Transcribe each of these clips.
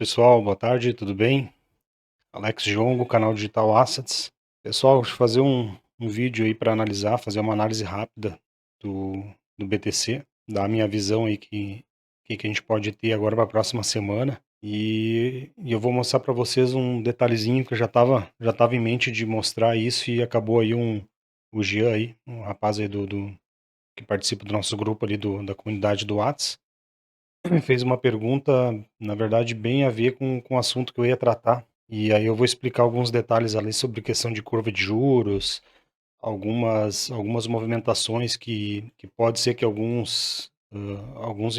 pessoal, boa tarde, tudo bem? Alex Jongo, canal Digital Assets. Pessoal, deixa eu fazer um vídeo aí para analisar, fazer uma análise rápida do, do BTC, dar a minha visão aí que a gente pode ter agora para a próxima semana. E eu vou mostrar para vocês um detalhezinho que eu já tava em mente de mostrar isso e acabou aí o Jean aí, um rapaz aí que participa do nosso grupo ali da comunidade do Whats, me fez uma pergunta, na verdade, bem a ver com o assunto que eu ia tratar. E aí eu vou explicar alguns detalhes ali sobre questão de curva de juros, algumas movimentações que pode ser que alguns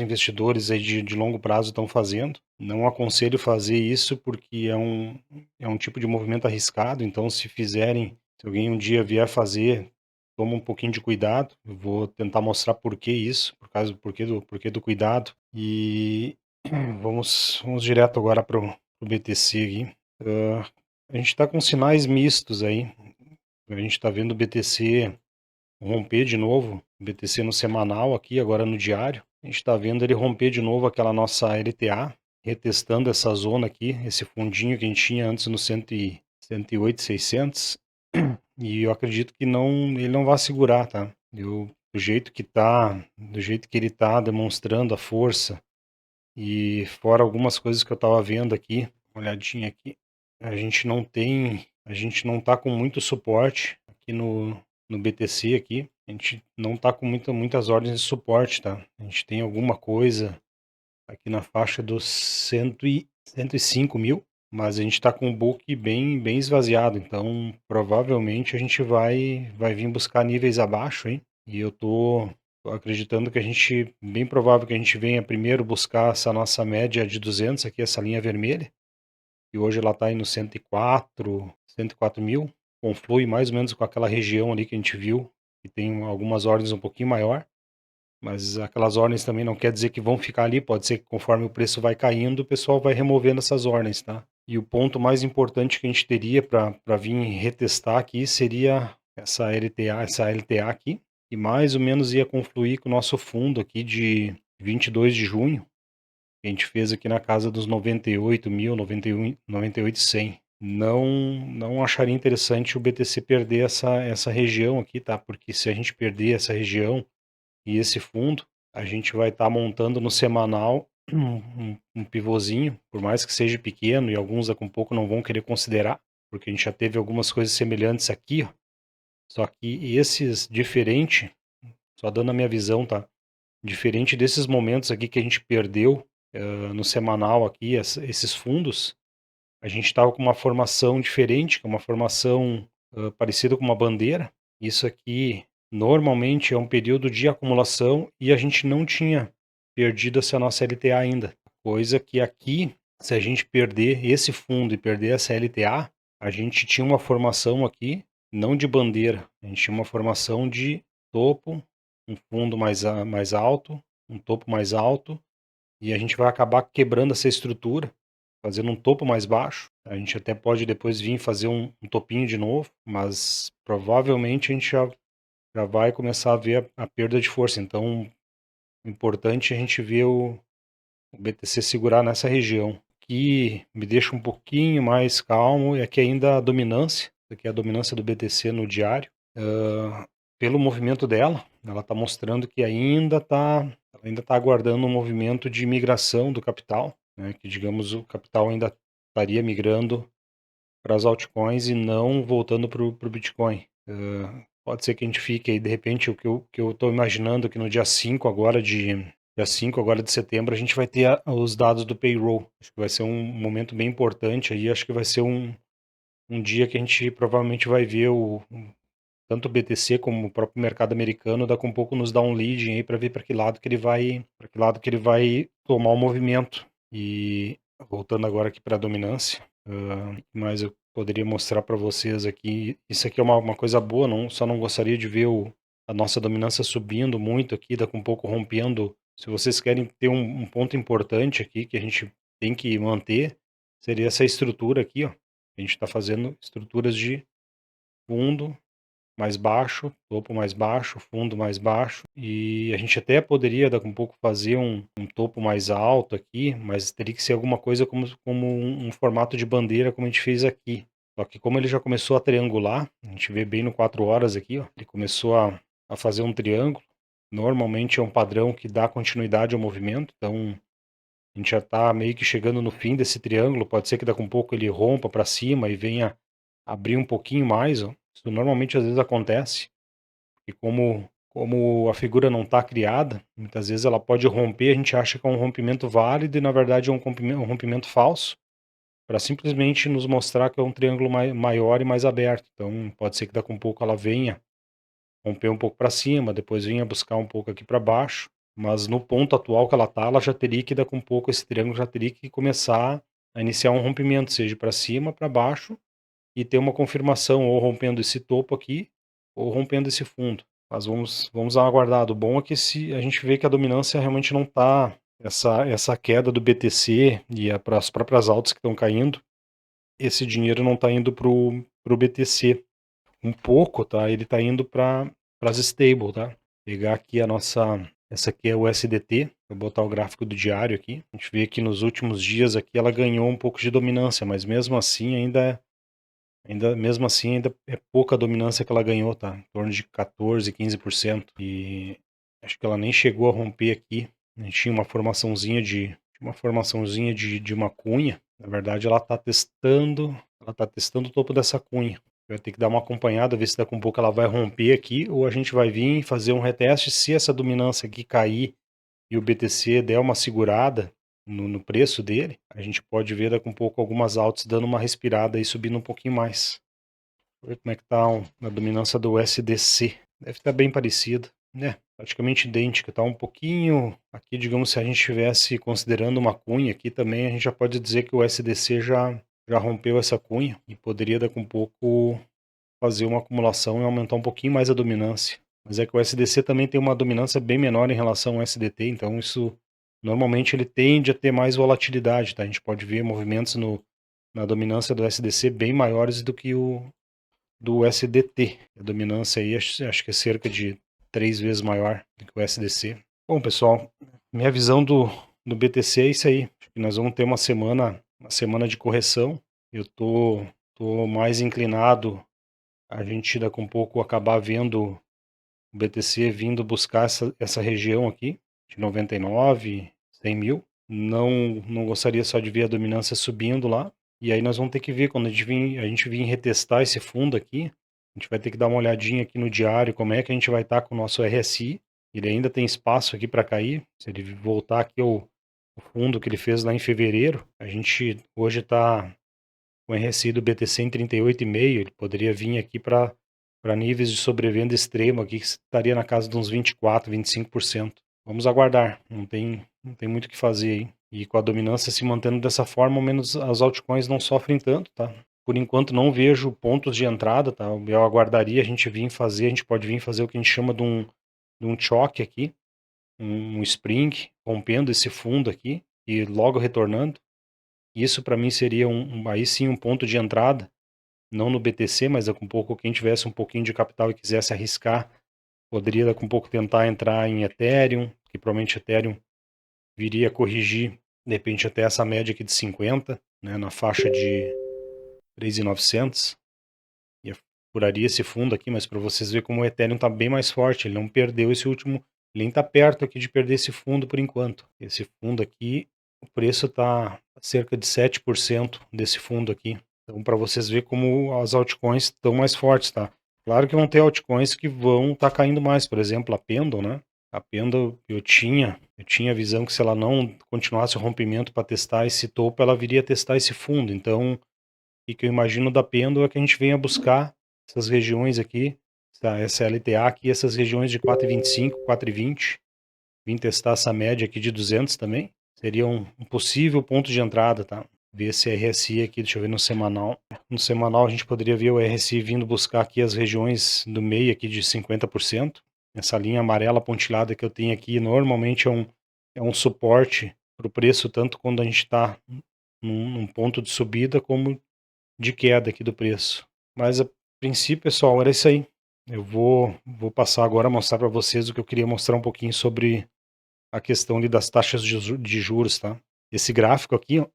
investidores aí de longo prazo estão fazendo. Não aconselho fazer isso porque é um tipo de movimento arriscado, então se alguém um dia vier fazer, toma um pouquinho de cuidado. Eu vou tentar mostrar por que isso, por causa do porquê do cuidado. E vamos direto agora para o BTC aqui. A gente está com sinais mistos aí. A gente está vendo o BTC romper de novo, o BTC no semanal aqui, agora no diário. A gente está vendo ele romper de novo aquela nossa LTA, retestando essa zona aqui, esse fundinho que a gente tinha antes no 108,600. E eu acredito que ele não vai segurar, tá? Do jeito que ele tá demonstrando a força, e fora algumas coisas que eu estava vendo aqui, uma olhadinha aqui, a gente não tá com muito suporte aqui no BTC aqui. A gente não tá com muitas ordens de suporte, tá? A gente tem alguma coisa aqui na faixa dos 105 mil, mas a gente tá com o book bem esvaziado, então provavelmente a gente vai vir buscar níveis abaixo, hein? E tô acreditando que bem provável que a gente venha primeiro buscar essa nossa média de 200 aqui, essa linha vermelha, e hoje ela está aí no 104 mil, conflui mais ou menos com aquela região ali que a gente viu, que tem algumas ordens um pouquinho maior, mas aquelas ordens também não quer dizer que vão ficar ali, pode ser que conforme o preço vai caindo, o pessoal vai removendo essas ordens, tá? E o ponto mais importante que a gente teria para vir retestar aqui seria essa LTA aqui, que mais ou menos ia confluir com o nosso fundo aqui de 22 de junho, que a gente fez aqui na casa dos 98 mil, 91, 98,100. Não acharia interessante o BTC perder essa região aqui, tá? Porque se a gente perder essa região e esse fundo, a gente vai estar montando no semanal um pivôzinho, por mais que seja pequeno, e alguns daqui a um pouco não vão querer considerar, porque a gente já teve algumas coisas semelhantes aqui, ó. Só que esses diferente, só dando a minha visão, tá? Diferente desses momentos aqui que a gente perdeu no semanal aqui, esses fundos, a gente estava com uma formação diferente, com uma formação parecida com uma bandeira. Isso aqui normalmente é um período de acumulação e a gente não tinha perdido essa nossa LTA ainda. Coisa que aqui, se a gente perder esse fundo e perder essa LTA, a gente tinha uma formação aqui, não de bandeira, a gente tinha uma formação de topo, um fundo mais alto, um topo mais alto, e a gente vai acabar quebrando essa estrutura, fazendo um topo mais baixo. A gente até pode depois vir fazer um topinho de novo, mas provavelmente a gente já vai começar a ver a perda de força. Então, é importante a gente ver o BTC segurar nessa região. O que me deixa um pouquinho mais calmo é que ainda a dominância, que é a dominância do BTC no diário, pelo movimento dela, ela está mostrando que ainda tá aguardando um movimento de migração do capital, né, que digamos o capital ainda estaria migrando para as altcoins e não voltando para o Bitcoin. Pode ser que a gente fique aí, de repente, o que eu estou imaginando que no dia 5 agora de setembro, a gente vai ter os dados do payroll. Acho que vai ser um momento bem importante aí, acho que vai ser um dia que a gente provavelmente vai ver tanto o BTC como o próprio mercado americano, daqui a um pouco nos dá um leading aí para ver para que lado que ele vai tomar o movimento. E voltando agora aqui para a dominância, mas eu poderia mostrar para vocês aqui, isso aqui é uma coisa boa, só não gostaria de ver a nossa dominância subindo muito aqui, daqui a um pouco rompendo. Se vocês querem ter um ponto importante aqui que a gente tem que manter, seria essa estrutura aqui, ó. A gente está fazendo estruturas de fundo mais baixo, topo mais baixo, fundo mais baixo, e a gente até poderia daqui a um pouco fazer um topo mais alto aqui, mas teria que ser alguma coisa como um formato de bandeira como a gente fez aqui. Só que como ele já começou a triangular, a gente vê bem no 4 horas aqui, ó, ele começou a fazer um triângulo. Normalmente é um padrão que dá continuidade ao movimento, então a gente já está meio que chegando no fim desse triângulo. Pode ser que daqui a um pouco ele rompa para cima e venha abrir um pouquinho mais. Ó. Isso normalmente às vezes acontece. E como a figura não está criada, muitas vezes ela pode romper. A gente acha que é um rompimento válido e na verdade é um rompimento falso, para simplesmente nos mostrar que é um triângulo maior e mais aberto. Então pode ser que daqui a um pouco ela venha romper um pouco para cima, depois venha buscar um pouco aqui para baixo. Mas no ponto atual que ela está, ela já teria que, daqui a um pouco, esse triângulo já teria que começar a iniciar um rompimento, seja para cima, para baixo, e ter uma confirmação, ou rompendo esse topo aqui, ou rompendo esse fundo. Mas vamos aguardar. O bom é que se a gente vê que a dominância realmente não está, essa queda do BTC e para as próprias altas que estão caindo, esse dinheiro não está indo para o BTC. Um pouco, tá? Ele está indo para as stable, tá? Pegar aqui essa aqui é o SDT, vou botar o gráfico do diário aqui. A gente vê que nos últimos dias aqui ela ganhou um pouco de dominância, mas mesmo assim ainda é pouca a dominância que ela ganhou, tá? Em torno de 14, 15%. E acho que ela nem chegou a romper aqui. A gente tinha uma formaçãozinha de uma cunha. Na verdade, ela tá testando o topo dessa cunha. Vai ter que dar uma acompanhada, ver se daqui a um pouco ela vai romper aqui, ou a gente vai vir fazer um reteste. Se essa dominância aqui cair e o BTC der uma segurada no preço dele, a gente pode ver daqui a um pouco algumas altas dando uma respirada e subindo um pouquinho mais. Vamos ver como é que tá a dominância do SDC. Deve estar bem parecida, né? Praticamente idêntica, tá um pouquinho aqui, digamos, se a gente estivesse considerando uma cunha aqui também, a gente já pode dizer que o SDC já rompeu essa cunha e poderia daqui a um pouco fazer uma acumulação e aumentar um pouquinho mais a dominância. Mas é que o SDC também tem uma dominância bem menor em relação ao SDT, então isso normalmente ele tende a ter mais volatilidade, tá? A gente pode ver movimentos na dominância do SDC bem maiores do que o do SDT. A dominância aí acho que é cerca de 3 vezes maior do que o SDC. Bom, pessoal, minha visão do BTC é isso aí. Acho que nós vamos ter uma semana de correção. Eu tô mais inclinado a gente daqui a um pouco acabar vendo o BTC vindo buscar essa região aqui, de 99, 100 mil. Não gostaria só de ver a dominância subindo lá. E aí nós vamos ter que ver, quando a gente vir retestar esse fundo aqui, a gente vai ter que dar uma olhadinha aqui no diário, como é que a gente vai estar com o nosso RSI. Ele ainda tem espaço aqui para cair. Se ele voltar aqui ao fundo que ele fez lá em fevereiro, a gente hoje está com o RSI do BTC em 38,5, ele poderia vir aqui para níveis de sobrevenda extremo aqui, que estaria na casa de uns 24, 25%. Vamos aguardar, não tem muito o que fazer aí. E com a dominância se mantendo dessa forma, ao menos as altcoins não sofrem tanto, tá? Por enquanto não vejo pontos de entrada, tá? Eu aguardaria a gente pode vir fazer o que a gente chama de um choque aqui, um spring, rompendo esse fundo aqui e logo retornando. Isso para mim seria aí sim um ponto de entrada, não no BTC, mas daqui um pouco quem tivesse um pouquinho de capital e quisesse arriscar, poderia daqui um pouco tentar entrar em Ethereum, que provavelmente Ethereum viria a corrigir, de repente até essa média aqui de 50, né, na faixa de 3.900, e furaria esse fundo aqui, mas para vocês verem como o Ethereum está bem mais forte, ele não perdeu esse último, ele nem está perto aqui de perder esse fundo por enquanto. Esse fundo aqui, o preço está cerca de 7% desse fundo aqui. Então, para vocês verem como as altcoins estão mais fortes, tá? Claro que vão ter altcoins que vão estar caindo mais, por exemplo, a Pendle, né? A Pendle, eu tinha a visão que se ela não continuasse o rompimento para testar esse topo, ela viria testar esse fundo. Então, o que eu imagino da Pendle é que a gente venha buscar essas regiões aqui, essa LTA aqui, essas regiões de 4,25, 4,20, vim testar essa média aqui de 200 também, seria um possível ponto de entrada, tá? Ver esse RSI aqui, deixa eu ver no semanal. No semanal a gente poderia ver o RSI vindo buscar aqui as regiões do meio aqui de 50%. Essa linha amarela pontilhada que eu tenho aqui normalmente é um suporte para o preço, tanto quando a gente está num ponto de subida como de queda aqui do preço. Mas a princípio, pessoal, era isso aí. Eu vou passar agora a mostrar para vocês o que eu queria mostrar um pouquinho sobre a questão ali das taxas de juros, tá? Esse gráfico aqui, ó,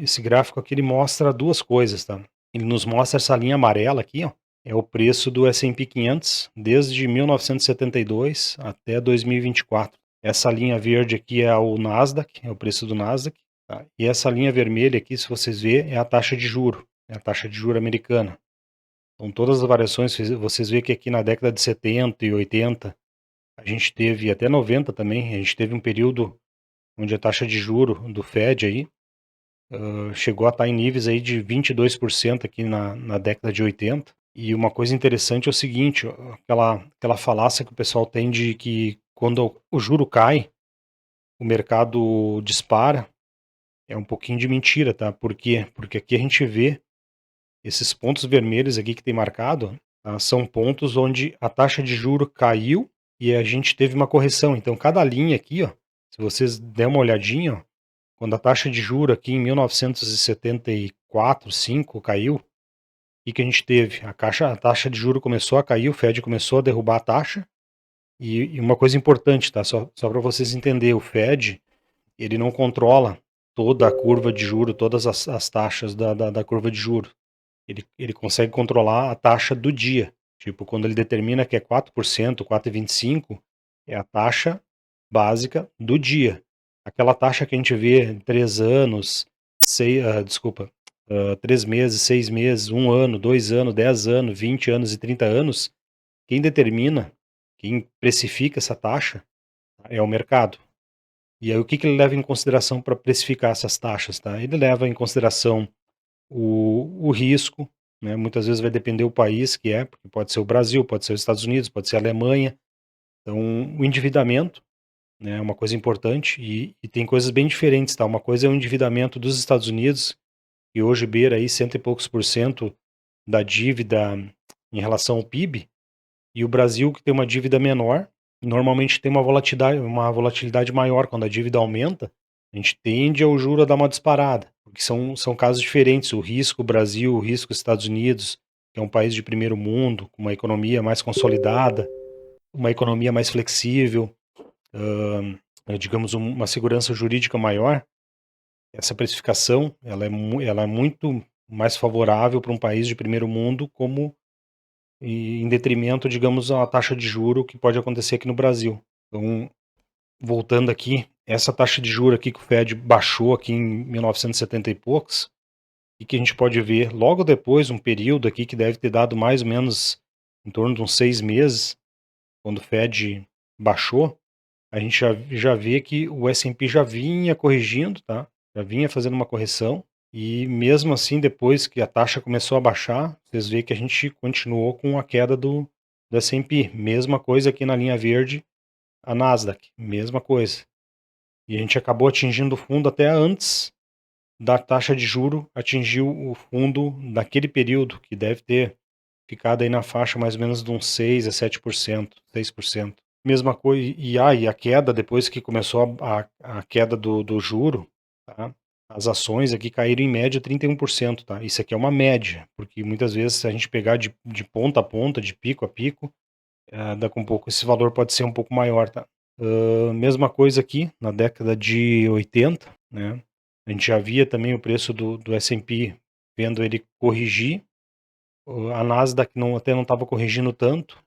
esse gráfico aqui ele mostra duas coisas, tá? Ele nos mostra essa linha amarela aqui, ó, é o preço do S&P 500 desde 1972 até 2024. Essa linha verde aqui é o Nasdaq, é o preço do Nasdaq, tá? E essa linha vermelha aqui, se vocês verem, é a taxa de juro, é a taxa de juro americana. Então todas as variações, vocês veem que aqui na década de 70 e 80, a gente teve até 90 também, a gente teve um período onde a taxa de juro do Fed aí chegou a estar em níveis aí de 22% aqui na década de 80. E uma coisa interessante é o seguinte, ó, aquela falácia que o pessoal tem de que quando o juro cai, o mercado dispara, é um pouquinho de mentira, tá? Por quê? Porque aqui a gente vê esses pontos vermelhos aqui que tem marcado, tá? São pontos onde a taxa de juro caiu e a gente teve uma correção. Então cada linha aqui, ó, se vocês der uma olhadinha, ó, quando a taxa de juro aqui em 1974, 5 caiu, o que a gente teve? A taxa de juro começou a cair, o Fed começou a derrubar a taxa. E uma coisa importante, tá? Só para vocês entenderem, o Fed ele não controla toda a curva de juro, todas as taxas da curva de juro. Ele consegue controlar a taxa do dia. Tipo, quando ele determina que é 4%, 4,25%, é a taxa básica do dia. Aquela taxa que a gente vê em 3 anos, 3 meses, 6 meses, 1 ano, 2 anos, 10 anos, 20 anos e 30 anos, quem determina, quem precifica essa taxa é o mercado. E aí o que ele leva em consideração para precificar essas taxas, tá? Ele leva em consideração o risco, né? Muitas vezes vai depender o país que é, porque pode ser o Brasil, pode ser os Estados Unidos, pode ser a Alemanha. Então, o endividamento, né, é uma coisa importante e tem coisas bem diferentes, tá? Uma coisa é o endividamento dos Estados Unidos, que hoje beira aí cento e poucos por cento da dívida em relação ao PIB, e o Brasil, que tem uma dívida menor, normalmente tem uma volatilidade maior. Quando a dívida aumenta, a gente tende ao juro a dar uma disparada, porque são casos diferentes. O risco Brasil, o risco Estados Unidos, que é um país de primeiro mundo, com uma economia mais consolidada, uma economia mais flexível, digamos, uma segurança jurídica maior, essa precificação ela é muito mais favorável para um país de primeiro mundo, como em detrimento, digamos, a taxa de juro que pode acontecer aqui no Brasil. Então, voltando aqui, essa taxa de juro aqui que o Fed baixou aqui em 1970 e poucos, e que a gente pode ver logo depois, um período aqui que deve ter dado mais ou menos em torno de uns 6 meses, quando o Fed baixou, a gente já vê que o S&P já vinha corrigindo, tá? Já vinha fazendo uma correção, e mesmo assim, depois que a taxa começou a baixar, vocês veem que a gente continuou com a queda do S&P. Mesma coisa aqui na linha verde, a Nasdaq, mesma coisa. E a gente acabou atingindo o fundo até antes da taxa de juro atingir o fundo naquele período, que deve ter ficado aí na faixa mais ou menos de uns 6 a 7%, 6%. Mesma coisa, e a queda, depois que começou a queda do juro, tá? As ações aqui caíram em média 31%, tá? Isso aqui é uma média, porque muitas vezes se a gente pegar de ponta a ponta, de pico a pico, daqui um pouco esse valor pode ser um pouco maior, tá? Mesma coisa aqui na década de 80, né? A gente já via também o preço do S&P vendo ele corrigir, a Nasdaq até não estava corrigindo tanto,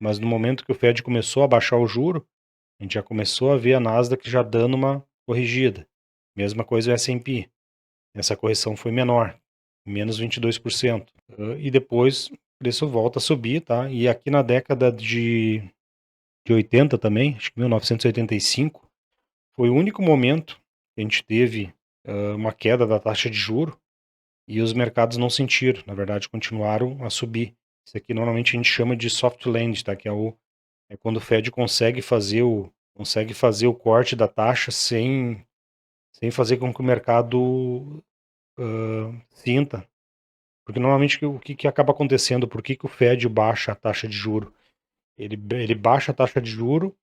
mas no momento que o Fed começou a baixar o juro, a gente já começou a ver a Nasdaq já dando uma corrigida. Mesma coisa o S&P. Essa correção foi menor, menos 22%. E depois o preço volta a subir, tá? E aqui na década de 80 também, acho que 1985, foi o único momento que a gente teve uma queda da taxa de juro e os mercados não sentiram, na verdade continuaram a subir. Isso aqui normalmente a gente chama de soft land, tá? Que é quando o Fed consegue fazer o corte da taxa sem fazer com que o mercado sinta. Porque normalmente o que acaba acontecendo, por que o Fed baixa a taxa de juro? Ele baixa a taxa de juro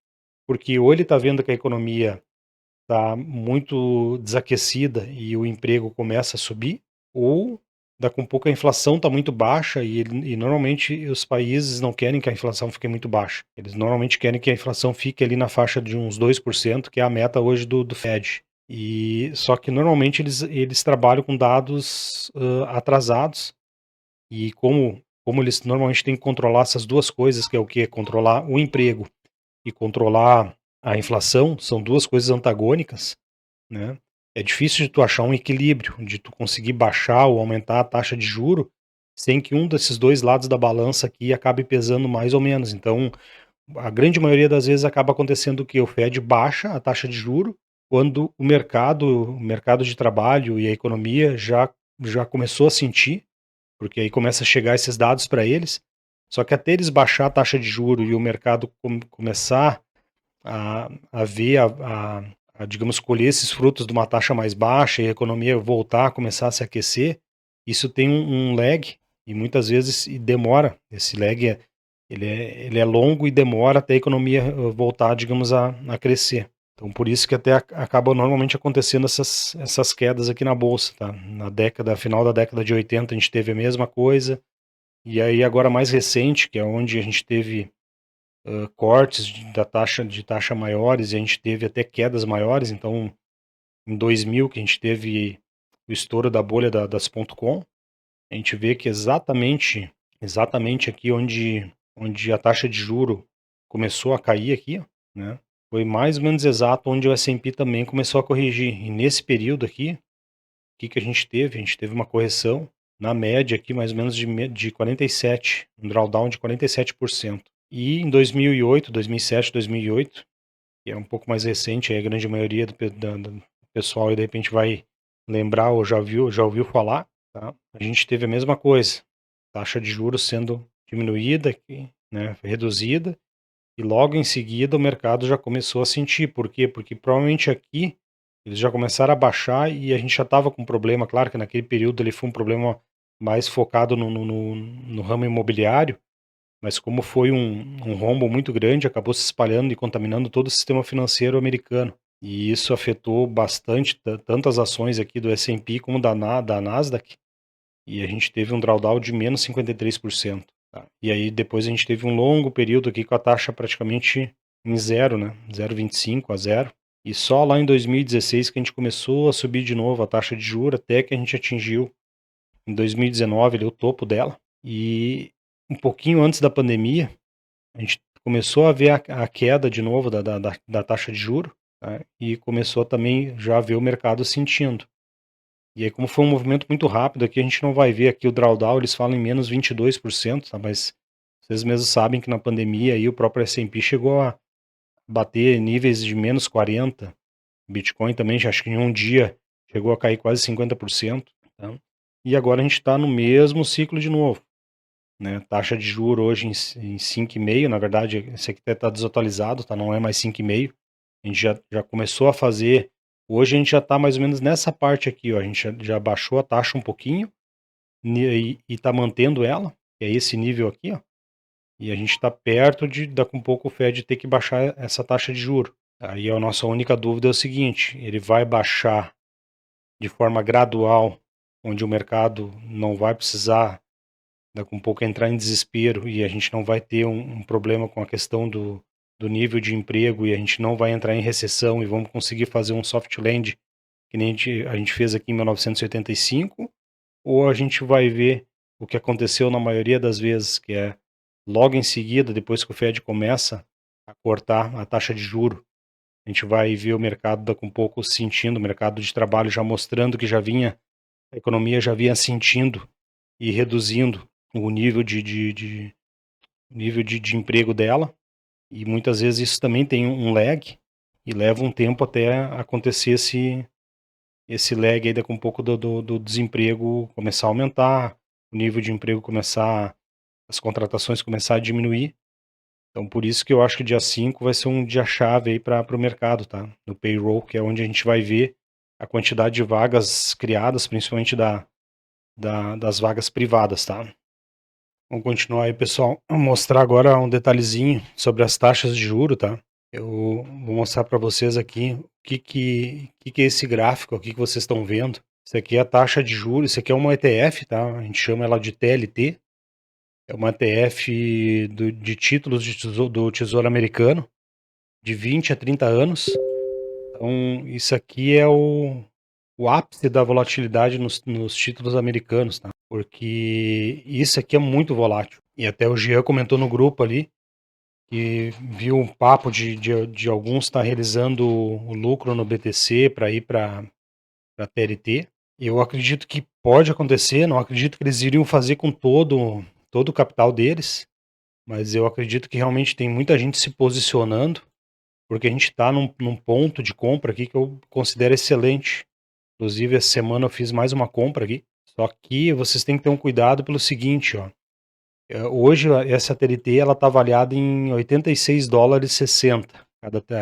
porque ou ele está vendo que a economia está muito desaquecida e o emprego começa a subir, ou daqui um pouco a inflação está muito baixa e normalmente os países não querem que a inflação fique muito baixa. Eles normalmente querem que a inflação fique ali na faixa de uns 2%, que é a meta hoje do Fed. E só que normalmente eles trabalham com dados atrasados, e como eles normalmente têm que controlar essas duas coisas, que é o que? Controlar o emprego e controlar a inflação, são duas coisas antagônicas, né? É difícil de tu achar um equilíbrio, de tu conseguir baixar ou aumentar a taxa de juro, sem que um desses dois lados da balança aqui acabe pesando mais ou menos. Então, a grande maioria das vezes acaba acontecendo que o Fed baixa a taxa de juro quando o mercado de trabalho e a economia já começou a sentir, porque aí começa a chegar esses dados para eles. Só que até eles baixar a taxa de juro e o mercado começar a ver, digamos, colher esses frutos de uma taxa mais baixa e a economia voltar a começar a se aquecer, isso tem um lag e muitas vezes demora. Esse lag ele é longo e demora até a economia voltar, digamos, a crescer. Então, por isso que até acaba normalmente acontecendo essas quedas aqui na bolsa, tá? Final da década de 80 a gente teve a mesma coisa, e aí agora mais recente, que é onde a gente teve cortes de taxa maiores, e a gente teve até quedas maiores. Então, em 2000, que a gente teve o estouro da bolha das .com, a gente vê que exatamente aqui onde a taxa de juro começou a cair aqui, ó, né? Foi mais ou menos exato onde o S&P também começou a corrigir. E nesse período aqui, o que que a gente teve? A gente teve uma correção na média aqui, mais ou menos de 47, um drawdown de 47%. E em 2008, 2007, 2008, que é um pouco mais recente, aí a grande maioria do pessoal aí de repente vai lembrar ou já ouviu falar, tá? A gente teve a mesma coisa, taxa de juros sendo diminuída, né, reduzida, e logo em seguida o mercado já começou a sentir. Por quê? Porque provavelmente aqui eles já começaram a baixar e a gente já estava com problema. Claro que naquele período ele foi um problema mais focado no ramo imobiliário, mas como foi um rombo muito grande, acabou se espalhando e contaminando todo o sistema financeiro americano. E isso afetou bastante tanto as ações aqui do S&P como da Nasdaq, e a gente teve um drawdown de menos 53%. Tá? E aí depois a gente teve um longo período aqui com a taxa praticamente em zero, né? 0,25 a zero. E só lá em 2016 que a gente começou a subir de novo a taxa de juros, até que a gente atingiu em 2019 ali, o topo dela. E um pouquinho antes da pandemia, a gente começou a ver a queda de novo da taxa de juro, tá? E começou também já a ver o mercado sentindo. E aí, como foi um movimento muito rápido aqui, a gente não vai ver aqui o drawdown, eles falam em menos 22%, tá? Mas vocês mesmos sabem que na pandemia aí o próprio S&P chegou a bater níveis de menos 40%. Bitcoin também, já acho que em um dia chegou a cair quase 50%. Tá? E agora a gente está no mesmo ciclo de novo, né? Taxa de juro hoje em 5,5, na verdade, esse aqui até está desatualizado, tá? Não é mais 5,5. A gente já começou a fazer. Hoje a gente já está mais ou menos nessa parte aqui, ó. A gente já baixou a taxa um pouquinho e está mantendo ela, que é esse nível aqui, ó. E a gente está perto daqui um pouco o Fed ter que baixar essa taxa de juro. Aí a nossa única dúvida é o seguinte: ele vai baixar de forma gradual, onde o mercado não vai precisar daqui um pouco entrar em desespero e a gente não vai ter um problema com a questão do nível de emprego, e a gente não vai entrar em recessão e vamos conseguir fazer um soft land que nem a gente fez aqui em 1985, ou a gente vai ver o que aconteceu na maioria das vezes, que é logo em seguida, depois que o Fed começa a cortar a taxa de juro, a gente vai ver o mercado daqui um pouco sentindo, o mercado de trabalho já mostrando que a economia já vinha sentindo e reduzindo o nível de emprego dela, e muitas vezes isso também tem um lag, e leva um tempo até acontecer esse lag aí, com um pouco do desemprego começar a aumentar, o nível de emprego as contratações começar a diminuir. Então por isso que eu acho que dia 5 vai ser um dia chave aí para o mercado, tá? No payroll, que é onde a gente vai ver a quantidade de vagas criadas, principalmente das vagas privadas, tá? Vamos continuar aí, pessoal. Vou mostrar agora um detalhezinho sobre as taxas de juro, tá? Eu vou mostrar para vocês aqui o que é esse gráfico aqui que vocês estão vendo. Isso aqui é a taxa de juros, isso aqui é uma ETF, tá? A gente chama ela de TLT, é uma ETF de títulos do Tesouro Americano, de 20 a 30 anos. Então, isso aqui é o ápice da volatilidade nos títulos americanos, tá? Porque isso aqui é muito volátil. E até o Jean comentou no grupo ali, que viu um papo de alguns estar realizando o lucro no BTC para ir para TLT. Eu acredito que pode acontecer, não acredito que eles iriam fazer com todo o capital deles, mas eu acredito que realmente tem muita gente se posicionando, porque a gente está num ponto de compra aqui que eu considero excelente. Inclusive, essa semana eu fiz mais uma compra aqui. Só que vocês têm que ter um cuidado pelo seguinte, ó. Hoje essa TLT ela está avaliada em 86 dólares 60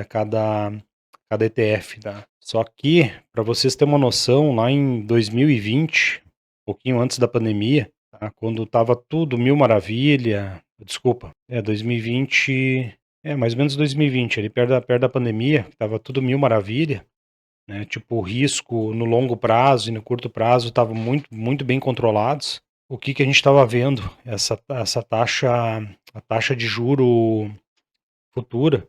cada ETF, tá? Só que, para vocês terem uma noção, lá em 2020, um pouquinho antes da pandemia, tá? Quando estava tudo mil maravilha, desculpa, 2020, mais ou menos 2020, ali perto da pandemia, estava tudo mil maravilha, né? Tipo, o risco no longo prazo e no curto prazo estavam muito bem controlados. O que a gente estava vendo? Essa taxa, a taxa de juro futura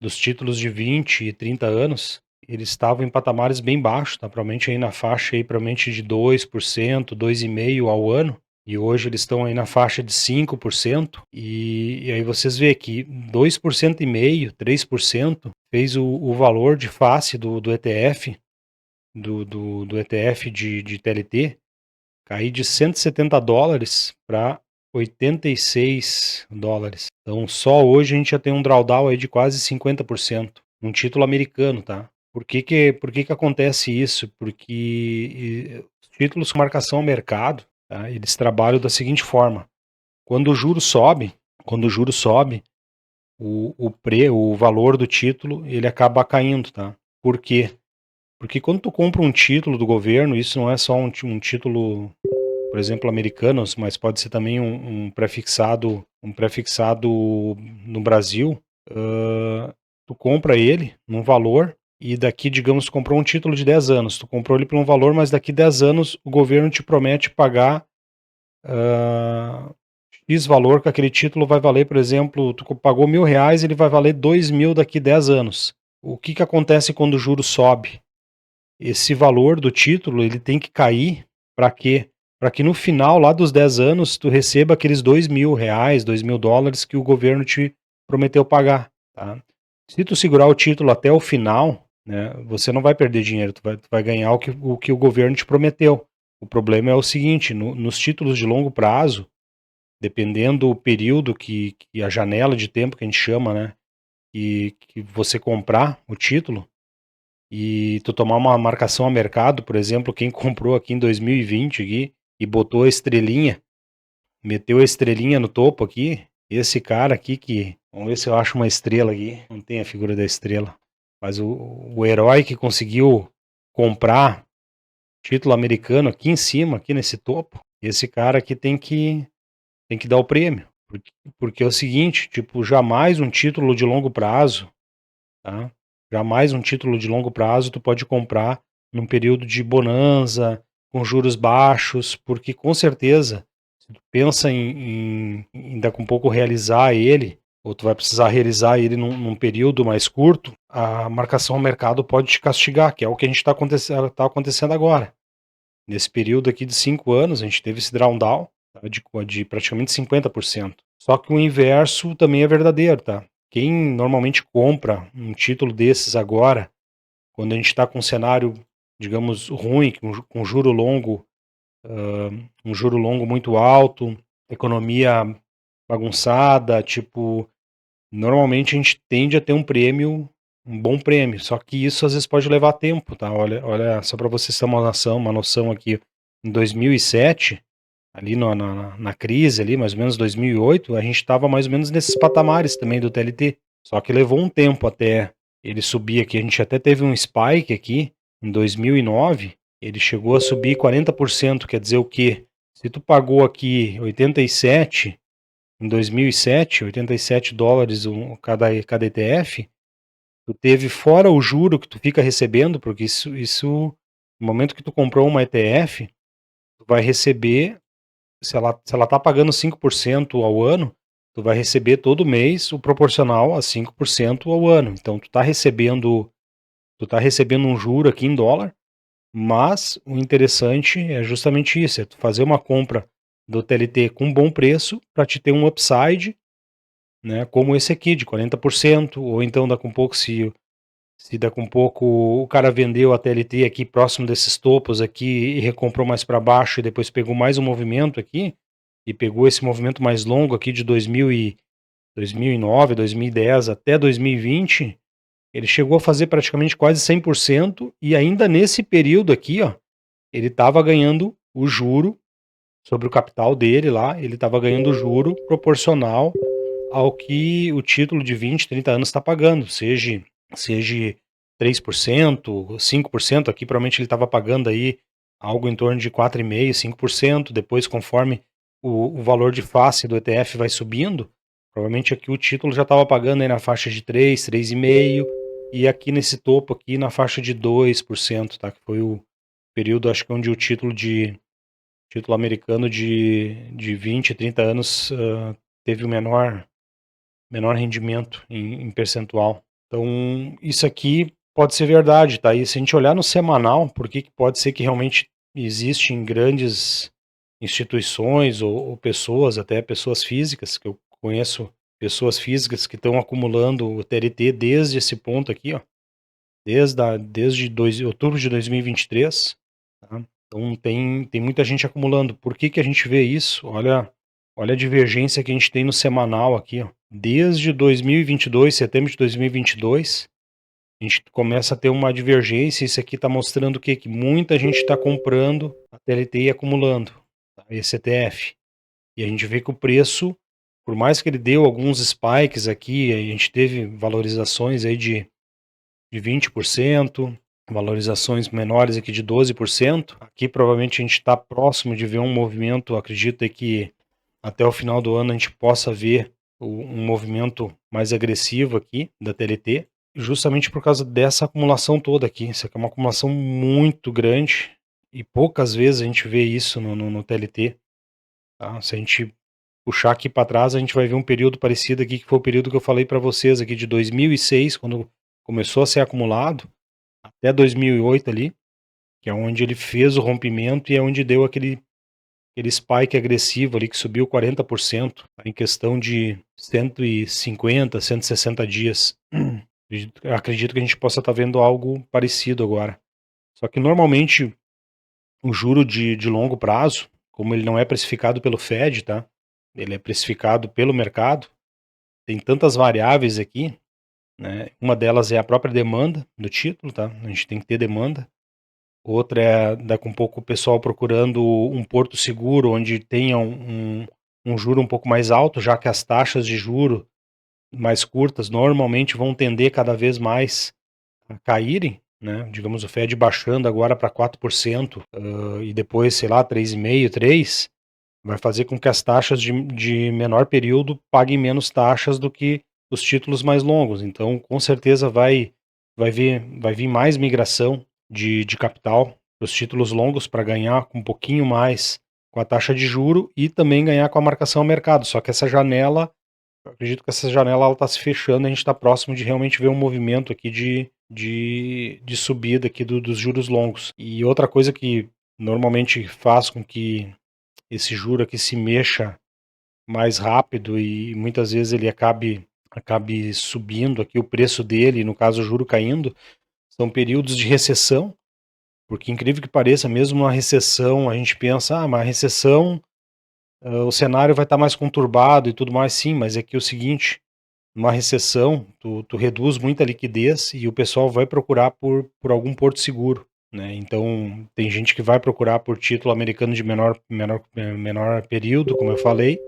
dos títulos de 20 e 30 anos, eles estavam em patamares bem baixos, tá? Provavelmente aí na faixa aí, provavelmente de 2%, 2,5% ao ano. E hoje eles estão aí na faixa de 5%. E aí vocês vê que 2,5%, 3% fez o valor de face do ETF, do ETF de TLT, cair de 170 dólares para 86 dólares. Então, só hoje a gente já tem um drawdown aí de quase 50%, num título americano, tá? Por que acontece isso? Porque os títulos com marcação ao mercado, tá? Eles trabalham da seguinte forma: quando o juro sobe, o valor do título ele acaba caindo, tá? Por quê? Porque quando tu compra um título do governo, isso não é só um título, por exemplo, americanos, mas pode ser também um prefixado no Brasil. Tu compra ele num valor e daqui, digamos, tu comprou um título de 10 anos, tu comprou ele por um valor, mas daqui 10 anos o governo te promete pagar X valor que aquele título vai valer, por exemplo, tu pagou R$ 1.000, ele vai valer 2.000 daqui 10 anos. O que acontece quando o juro sobe? Esse valor do título ele tem que cair para quê? Para que no final, lá dos 10 anos, tu receba aqueles R$ 2.000, $2.000 que o governo te prometeu pagar, tá? Se tu segurar o título até o final, né, você não vai perder dinheiro, tu vai ganhar o que o governo te prometeu. O problema é o seguinte, nos títulos de longo prazo, dependendo do período que a janela de tempo que a gente chama, né, que você comprar o título, e tu tomar uma marcação a mercado, por exemplo, quem comprou aqui em 2020 aqui, e botou a estrelinha, meteu a estrelinha no topo aqui, esse cara aqui vamos ver se eu acho uma estrela aqui, não tem a figura da estrela, mas o herói que conseguiu comprar título americano aqui em cima, aqui nesse topo, esse cara aqui tem que dar o prêmio, porque é o seguinte, tipo, jamais um título de longo prazo, tá? Jamais um título de longo prazo tu pode comprar num período de bonança, com juros baixos, porque com certeza, se tu pensa em daqui a um pouco realizar ele, ou tu vai precisar realizar ele num período mais curto, a marcação ao mercado pode te castigar, que é o que a gente tá acontecendo agora. Nesse período aqui de 5 anos, a gente teve esse drawdown, tá, de praticamente 50%. Só que o inverso também é verdadeiro, tá? Quem normalmente compra um título desses agora, quando a gente está com um cenário, digamos, ruim, com um juro longo muito alto, economia bagunçada, tipo, normalmente a gente tende a ter um bom prêmio, só que isso às vezes pode levar tempo, tá? Olha, só para vocês terem uma noção aqui, em 2007, ali na crise, ali, mais ou menos 2008, a gente estava mais ou menos nesses patamares também do TLT. Só que levou um tempo até ele subir aqui. A gente até teve um spike aqui em 2009. Ele chegou a subir 40%. Quer dizer o quê? Se tu pagou aqui 87 em 2007, 87 dólares cada ETF, tu teve fora o juro que tu fica recebendo, porque isso No momento que tu comprou uma ETF, tu vai receber, se ela tá pagando 5% ao ano, tu vai receber todo mês o proporcional a 5% ao ano. Então tu tá recebendo um juro aqui em dólar, mas o interessante é justamente isso, é tu fazer uma compra do TLT com bom preço para te ter um upside, né, como esse aqui de 40%, ou então daqui um pouco se daqui um pouco o cara vendeu a TLT aqui próximo desses topos aqui e recomprou mais para baixo e depois pegou mais um movimento aqui, e pegou esse movimento mais longo aqui de 2009, 2010 até 2020, ele chegou a fazer praticamente quase 100% e ainda nesse período aqui, ó, ele estava ganhando o juro sobre o capital dele lá, ele estava ganhando o juro proporcional ao que o título de 20, 30 anos está pagando, seja 3%, 5%, aqui provavelmente ele estava pagando aí algo em torno de 4,5%, 5%, depois conforme o valor de face do ETF vai subindo, provavelmente aqui o título já estava pagando aí na faixa de 3, 3,5%, e aqui nesse topo aqui na faixa de 2%, tá? Que foi o período, acho que onde o título americano de 20, 30 anos teve o menor rendimento em percentual. Então, isso aqui pode ser verdade, tá? E se a gente olhar no semanal, por que pode ser que realmente existem grandes instituições ou pessoas, até pessoas físicas, que eu conheço pessoas físicas que estão acumulando o TLT desde esse ponto aqui, ó, desde outubro de 2023, tá? Então tem muita gente acumulando. Por que a gente vê isso? Olha a divergência que a gente tem no semanal aqui, ó. Desde 2022, setembro de 2022, a gente começa a ter uma divergência. Isso aqui está mostrando o quê? Que muita gente está comprando a TLT e acumulando, tá? Esse ETF. E a gente vê que o preço, por mais que ele deu alguns spikes aqui, a gente teve valorizações aí de 20%, valorizações menores aqui de 12%. Aqui provavelmente a gente está próximo de ver um movimento, acredito que até o final do ano a gente possa ver um movimento mais agressivo aqui da TLT, justamente por causa dessa acumulação toda aqui. Isso aqui é uma acumulação muito grande e poucas vezes a gente vê isso no TLT. Tá? Se a gente puxar aqui para trás, a gente vai ver um período parecido aqui, que foi o período que eu falei para vocês aqui de 2006, quando começou a ser acumulado, até 2008 ali, que é onde ele fez o rompimento e é onde deu aquele spike agressivo ali que subiu 40% em questão de 150, 160 dias. Acredito que a gente possa estar vendo algo parecido agora. Só que normalmente o juro de longo prazo, como ele não é precificado pelo Fed, tá? Ele é precificado pelo mercado. Tem tantas variáveis aqui, né? Uma delas é a própria demanda do título, tá? A gente tem que ter demanda. Outra é daqui um pouco o pessoal procurando um porto seguro onde tenha um juro um pouco mais alto, já que as taxas de juro mais curtas normalmente vão tender cada vez mais a caírem, né? Digamos, o Fed baixando agora para 4%, e depois, sei lá, 3,5%, 3%, vai fazer com que as taxas de menor período paguem menos taxas do que os títulos mais longos. Então, com certeza vai vir mais migração de capital para os títulos longos para ganhar um pouquinho mais com a taxa de juro e também ganhar com a marcação ao mercado. Só que essa janela, eu acredito que essa janela está se fechando, a gente está próximo de realmente ver um movimento aqui de subida aqui dos juros longos. E outra coisa que normalmente faz com que esse juro aqui se mexa mais rápido e muitas vezes ele acabe subindo aqui o preço dele, no caso o juro caindo, são períodos de recessão, porque incrível que pareça, mesmo uma recessão, a gente pensa, mas a recessão, o cenário vai estar mais conturbado e tudo mais, sim, mas é que é o seguinte, numa recessão, tu reduz muita liquidez e o pessoal vai procurar por algum porto seguro, né? Então, tem gente que vai procurar por título americano de menor período, como eu falei,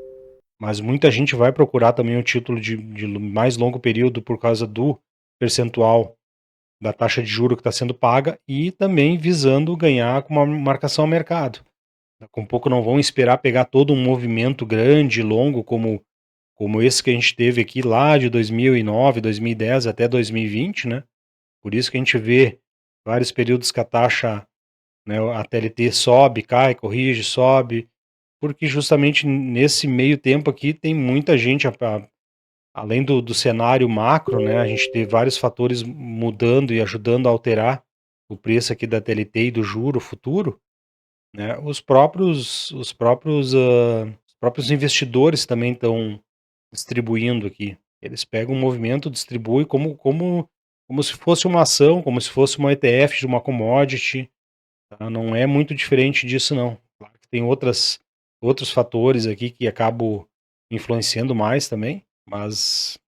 mas muita gente vai procurar também o título de mais longo período por causa do percentual da taxa de juro que está sendo paga e também visando ganhar com uma marcação ao mercado. Com pouco não vão esperar pegar todo um movimento grande, longo, como esse que a gente teve aqui lá de 2009, 2010 até 2020, né? Por isso que a gente vê vários períodos que a taxa né? A TLT sobe, cai, corrige, sobe, porque justamente nesse meio tempo aqui tem muita gente, além do cenário macro, né? A gente tem vários fatores mudando e ajudando a alterar o preço aqui da TLT e do juro futuro, né? Os próprios investidores também estão distribuindo aqui. Eles pegam um movimento, distribuem como se fosse uma ação, como se fosse uma ETF de uma commodity, tá? Não é muito diferente disso, não. Claro que tem outros fatores aqui que acabam influenciando mais também, mas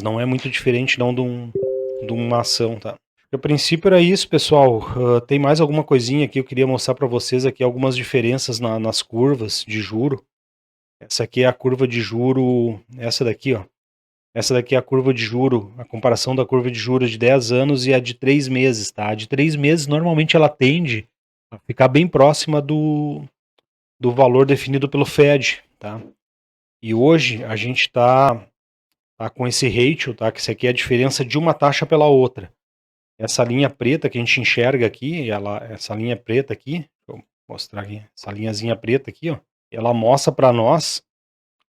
não é muito diferente não de uma ação, tá? A princípio era isso, pessoal. Tem mais alguma coisinha aqui? Eu queria mostrar para vocês aqui algumas diferenças nas curvas de juro. Essa aqui é a curva de juro, essa daqui, ó. Essa daqui é a curva de juro, a comparação da curva de juros de 10 anos e a de 3 meses, tá? A de 3 meses, normalmente ela tende a ficar bem próxima do valor definido pelo Fed, tá? E hoje a gente tá com esse ratio, tá? Que isso aqui é a diferença de uma taxa pela outra. Essa linha preta que a gente enxerga aqui, essa linha preta aqui, deixa eu mostrar aqui, essa linhazinha preta aqui, ó, ela mostra para nós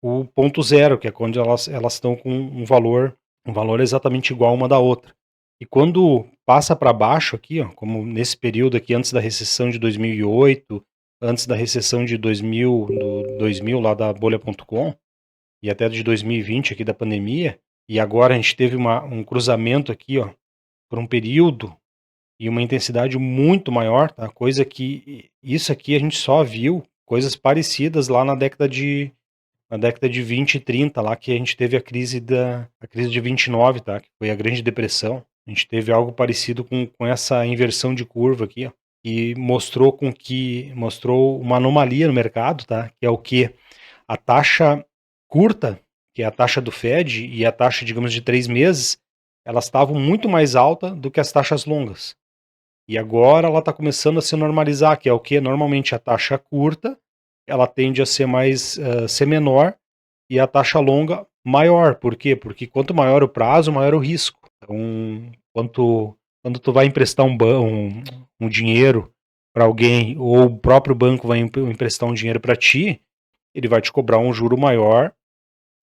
o ponto zero, que é quando elas estão com um valor exatamente igual uma da outra. E quando passa para baixo aqui, ó, como nesse período aqui antes da recessão de 2008, antes da recessão de 2000 lá da bolha.com e até de 2020 aqui da pandemia, e agora a gente teve um cruzamento aqui, ó, por um período e uma intensidade muito maior, tá? Coisa que isso aqui a gente só viu coisas parecidas lá na década de 20 e 30, lá que a gente teve a crise de 29, tá? Que foi a Grande Depressão. A gente teve algo parecido com essa inversão de curva aqui, ó, e mostrou uma anomalia no mercado, tá? Que é o que a taxa curta, que é a taxa do Fed, e a taxa, digamos, de 3 meses, elas estavam muito mais alta do que as taxas longas. E agora ela está começando a se normalizar, que é o que normalmente a taxa curta, ela tende a ser menor, e a taxa longa maior. Por quê? Porque quanto maior o prazo, maior o risco. Então, quando tu vai emprestar um dinheiro para alguém, ou o próprio banco vai emprestar um dinheiro para ti, ele vai te cobrar um juro maior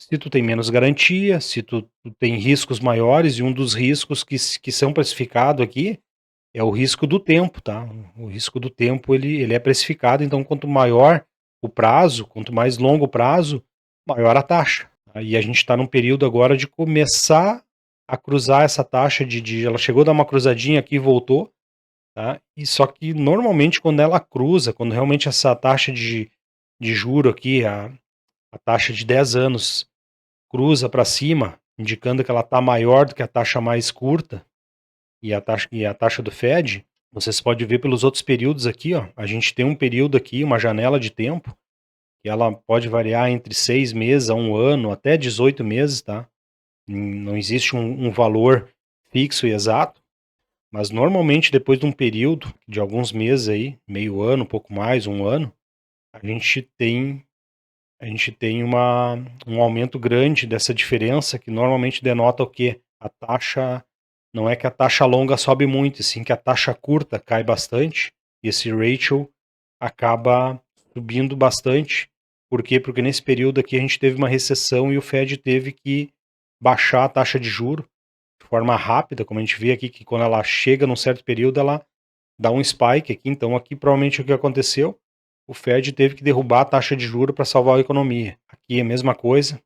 se tu tem menos garantia, se tu tem riscos maiores, e um dos riscos que são precificados aqui é o risco do tempo, tá? O risco do tempo, ele é precificado, então quanto maior o prazo, quanto mais longo o prazo, maior a taxa. Aí a gente está num período agora de começar a cruzar essa taxa ela chegou a dar uma cruzadinha aqui e voltou, tá? E só que normalmente quando ela cruza, quando realmente essa taxa de juro aqui, a taxa de 10 anos cruza para cima, indicando que ela está maior do que a taxa mais curta, e a taxa do Fed, vocês podem ver pelos outros períodos aqui, ó. A gente tem um período aqui, uma janela de tempo, que ela pode variar entre 6 meses a 1 ano, até 18 meses, tá? Não existe um valor fixo e exato, mas normalmente depois de um período de alguns meses aí, meio ano, um pouco mais, 1 ano, a gente tem um aumento grande dessa diferença, que normalmente denota o quê? A taxa, não é que a taxa longa sobe muito, e sim que a taxa curta cai bastante, e esse ratio acaba subindo bastante. Por quê? Porque nesse período aqui a gente teve uma recessão e o Fed teve que baixar a taxa de juro de forma rápida, como a gente vê aqui, que quando ela chega num certo período, ela dá um spike aqui. Então aqui provavelmente o que aconteceu, o Fed teve que derrubar a taxa de juros para salvar a economia. Aqui é a mesma coisa,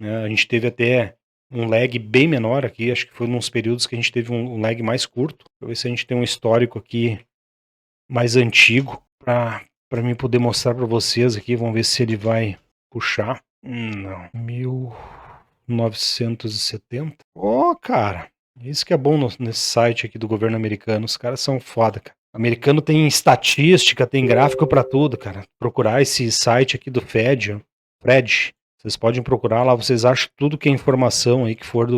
né? A gente teve até um lag bem menor aqui, acho que foi nos períodos que a gente teve um lag mais curto. Deixa eu ver se a gente tem um histórico aqui mais antigo para mim poder mostrar para vocês aqui. Vamos ver se ele vai puxar. Não, 1970. Ô, cara, isso que é bom nesse site aqui do governo americano. Os caras são foda, cara. O americano tem estatística, tem gráfico pra tudo, cara. Procurar esse site aqui do Fed, ó, Fred, vocês podem procurar lá, vocês acham tudo que é informação aí que for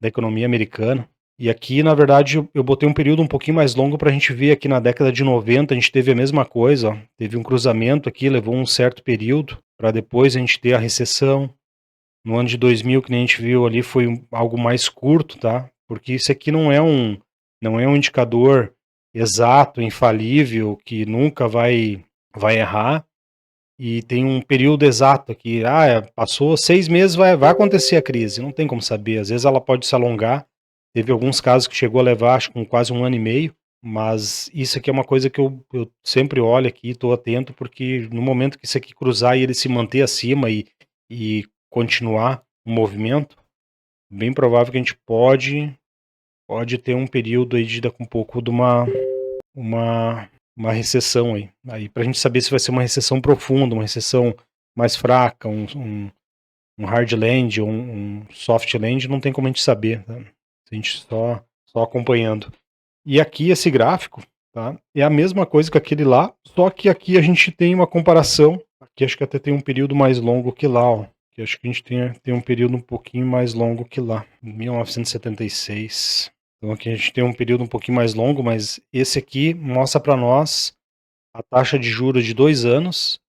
da economia americana. E aqui, na verdade, eu botei um período um pouquinho mais longo pra gente ver. Aqui na década de 90 a gente teve a mesma coisa, ó. Teve um cruzamento aqui, levou um certo período, pra depois a gente ter a recessão. No ano de 2000, que nem a gente viu ali, foi algo mais curto, tá? Porque isso aqui não é um indicador exato, infalível, que nunca vai errar, e tem um período exato aqui, passou 6 meses, vai acontecer a crise, não tem como saber, às vezes ela pode se alongar, teve alguns casos que chegou a levar, acho que quase 1 ano e meio, mas isso aqui é uma coisa que eu sempre olho aqui, estou atento, porque no momento que isso aqui cruzar e ele se manter acima e continuar o movimento, bem provável que a gente pode ter um período aí de daqui um pouco de uma, uma recessão aí para a gente saber se vai ser uma recessão profunda, uma recessão mais fraca, um hard land ou um soft land, não tem como a gente saber, tá? A gente só acompanhando. E aqui esse gráfico, tá? É a mesma coisa que aquele lá, só que aqui a gente tem uma comparação. Aqui acho que até tem um período mais longo que lá, ó. Aqui acho que a gente tem um período um pouquinho mais longo que lá, 1976. Então aqui a gente tem um período um pouquinho mais longo, mas esse aqui mostra para nós a taxa de juros de 2 anos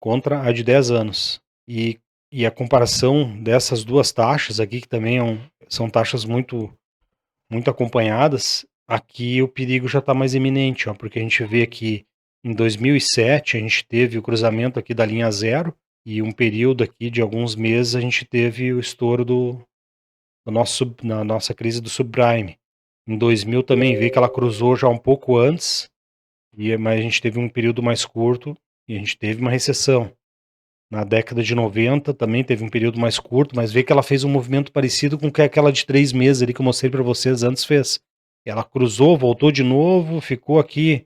contra a de 10 anos. E a comparação dessas duas taxas aqui, que também são taxas muito acompanhadas, aqui o perigo já está mais iminente, ó, porque a gente vê que em 2007 a gente teve o cruzamento aqui da linha zero e um período aqui de alguns meses a gente teve o estouro na nossa crise do subprime. Em 2000 também vê que ela cruzou já um pouco antes, mas a gente teve um período mais curto e a gente teve uma recessão. Na década de 90 também teve um período mais curto, mas vê que ela fez um movimento parecido com o que aquela de 3 meses ali que eu mostrei para vocês antes fez. Ela cruzou, voltou de novo, ficou aqui,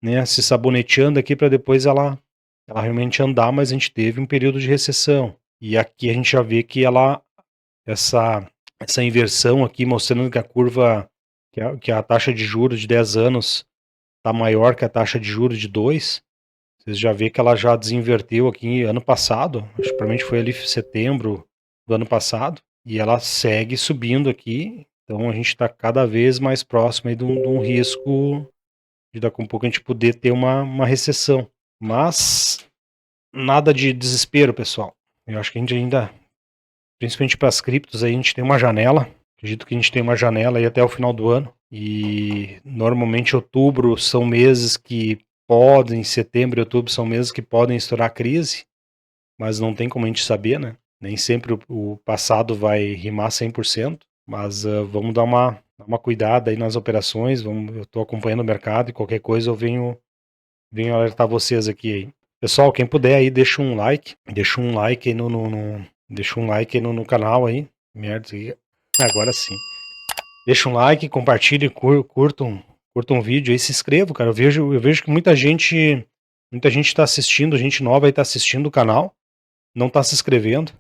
né, se saboneteando aqui para depois ela realmente andar, mas a gente teve um período de recessão. E aqui a gente já vê que essa inversão aqui mostrando que a curva, que a taxa de juros de 10 anos está maior que a taxa de juros de 2. Vocês já vê que ela já desinverteu aqui ano passado, acho que provavelmente foi ali setembro do ano passado, e ela segue subindo aqui, então a gente está cada vez mais próximo aí de um risco de daqui a um pouco a gente poder ter uma recessão. Mas nada de desespero, pessoal. Eu acho que a gente ainda, principalmente para as criptos, aí a gente tem uma janela, acredito que a gente tem uma janela aí até o final do ano, e normalmente outubro são meses que setembro e outubro são meses que podem estourar a crise, mas não tem como a gente saber, né? Nem sempre o passado vai rimar 100%, mas vamos dar uma cuidada aí nas operações, eu estou acompanhando o mercado e qualquer coisa eu venho alertar vocês aqui aí. Pessoal, quem puder aí, deixa um like aí deixa um like aí no canal aí, merda, agora sim. Deixa um like, compartilhe, curta um vídeo aí, se inscreva, cara. Eu vejo que muita gente está assistindo, gente nova aí tá assistindo o canal, não tá se inscrevendo.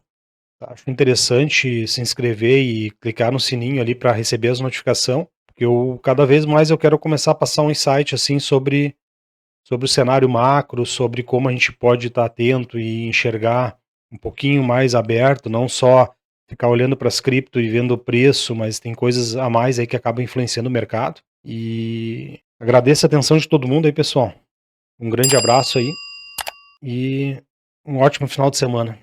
Acho interessante se inscrever e clicar no sininho ali para receber as notificações, porque cada vez mais eu quero começar a passar um insight assim sobre o cenário macro, sobre como a gente pode estar atento e enxergar um pouquinho mais aberto, não só ficar olhando para as cripto e vendo o preço, mas tem coisas a mais aí que acabam influenciando o mercado. E agradeço a atenção de todo mundo aí, pessoal. Um grande abraço aí e um ótimo final de semana.